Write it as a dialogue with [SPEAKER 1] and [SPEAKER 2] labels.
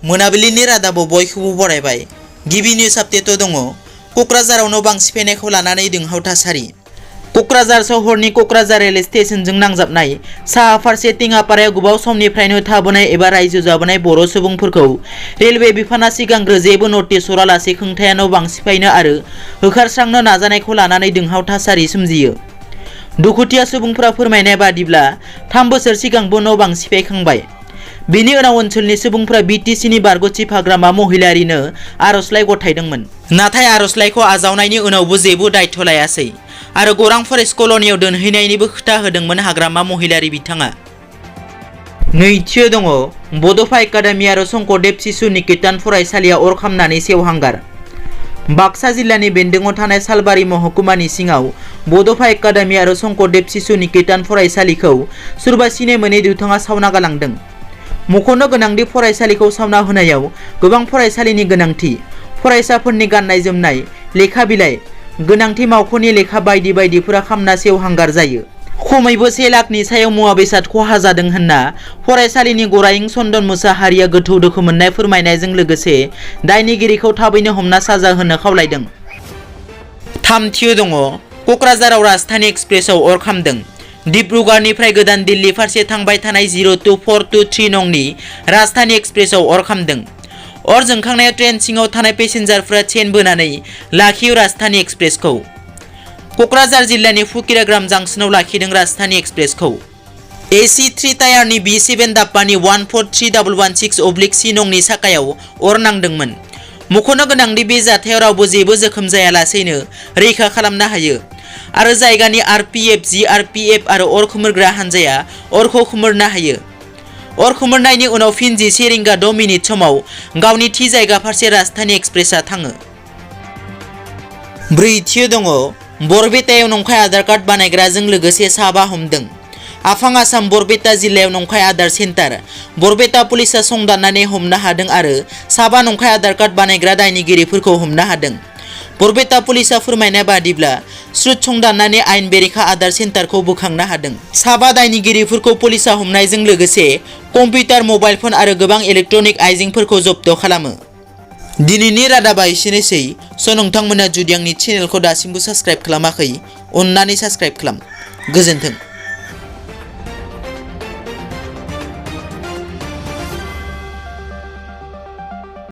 [SPEAKER 1] मोनाबिलिनि रादाबाव बयखौबो बरायबाय। गिबि निउज आपडेटआव दङ क'क्राझाराव न' बां सिफायनायखौ लानानै दुंहाव थासारि। क'क्राझार सहरनि क'क्राझार रेल स्टेशनजों नांजाबनाय साहा फारसे टिङापारायाव गोबाव समनिफ्रायनो थाबोनाय एबा रायजो जाबोनाय बर' सुबुंफोरखौ रेलवे बिफाना सिगांग्रो जेबो नटिस हरालासे खुंथाया न' बां सिफायनो आरो होखारस्रांनो नाजानायखौ लानानै दुंहाव थासारि सोमजियो। दुखुथिया सुबुंफोरा फोरमायनाय बादिब्ला 3 बोसोर सिगांबो न' बां सिफायखांबाय। बेनि उनाव ओनसोलनि सुबुंफोरा BTCनि बारग'थि फाग्रामा महिलारिनो आर'जलाइ गथायदोंमोन। नाथाय आर'जलाइखौ आजावनायनि उनावबो जेबो दायथ' लायासै आरो गौरां फरेस्ट कल'नियाव दोनहैनायनिबो खोथा होदोंमोन हाग्रामा महिलारि बिथाङा। नैथियाव दङ बड'फा एकाडेमि आरो शंकरदेव शिशु निकेतन फरायसालिया अर खामनानै सेवहांगार। बाक्सा जिल्लानि बेन्दोङाव थानाय सालबारि महकुमानि सिङाव बड'फा एकाडेमि आरो शंकरदेव शिशु निकेतन फरायसालिखौ सोरबा सिनाय मोनै दुथाङा सावना गालांदों। मख'नो गोनांदि फरायसालिखौ सावना होनायाव गोबां फरायसालिनि गोनांथि, फरायसाफोरनि गाननाय जोमनाय, लेखा बिलाइ, गोनांथि मावख'नि लेखा बायदि बायदिफोरा खामना सेवहांगार जायो। खमैबो 1 लाखनि सायाव मुवा बेसाद खहा जादों होनना फरायसालिनि गरायं चन्दन मुसाहारिया गोथौ दुखु मोननाय फोरमायनायजों लोगोसे दायनिगिरिखौ थाबैनो हमना साजा होनो खावलायदों। थामथियाव दङ क'क्राझाराव राजधानी एक्सप्रेसआव अर खामदों। डिब्रुगड़निफ्राय गोदान दिल्ली फारसे थांबाय थानाय 02423 नंनि राजधानी एक्सप्रेसआव अर खामदों। अर जोंखांनायाव ट्रेन सिङाव थानाय पेसेन्जारफोरा चेन बोनानै लाखियो राजधानी एक्सप्रेसखौ। क'क्राझार जिल्लानि फुकिराग्राम जांक्सनाव लाखिदों राजधानी एक्सप्रेसखौ। AC 3 टायारनि B7 दाब्बानि 143116/C नंनि साखायाव अर नांदोंमोन। मख'नो गोनांदि बे जाथायाव रावबो जेबो जोखोम जायालासेनो रैखा खालामनो हायो आरो जायगानि RPF, GRPF आरो अर खोमोरग्रा हानजाया अरखौ खोमोरनो हायो। अर खोमोरनायनि उनाव फिन 11 रिंगा 6 मिनिट समाव गावनि थि जायगा फारसे राजधानी एक्सप्रेसआ थाङो। ब्रैथियाव दङ बरपेटायाव नंखाय आधार कार्ड बानायग्राजों लोगोसे साबा हमदों। आफां आसाम बरपेटा जिल्लायाव नंखाय आधार सेन्टार बरपेटा पुलिसा संदाननानै हमनो हादों आरो साबा नंखाय आधार कार्ड बानायग्रा दायनिगिरिफोरखौ हमनो हादों। बरपेटा पुलिसा फोरमायनाय बादिब्ला स्रुट संदाननानै आयेन बेरेखा आधार सेन्टारखौ बोखांनो हादों। साबा दायनिगिरिफोरखौ पुलिसा हमनायजों लोगोसे कम्पिउटार, मबाइल फन आरो गोबां इलेक्ट्रनिक आइजेंफोरखौ जब्द खालामो। दिनैनि रादाबा एसेनोसै। नोंथांमोना जुदि आंनि चेनेलखौ दासिमबो साबस्क्राइब खालामाखै, अन्नानै साबस्क्राइब खालाम। गोजोन्थों।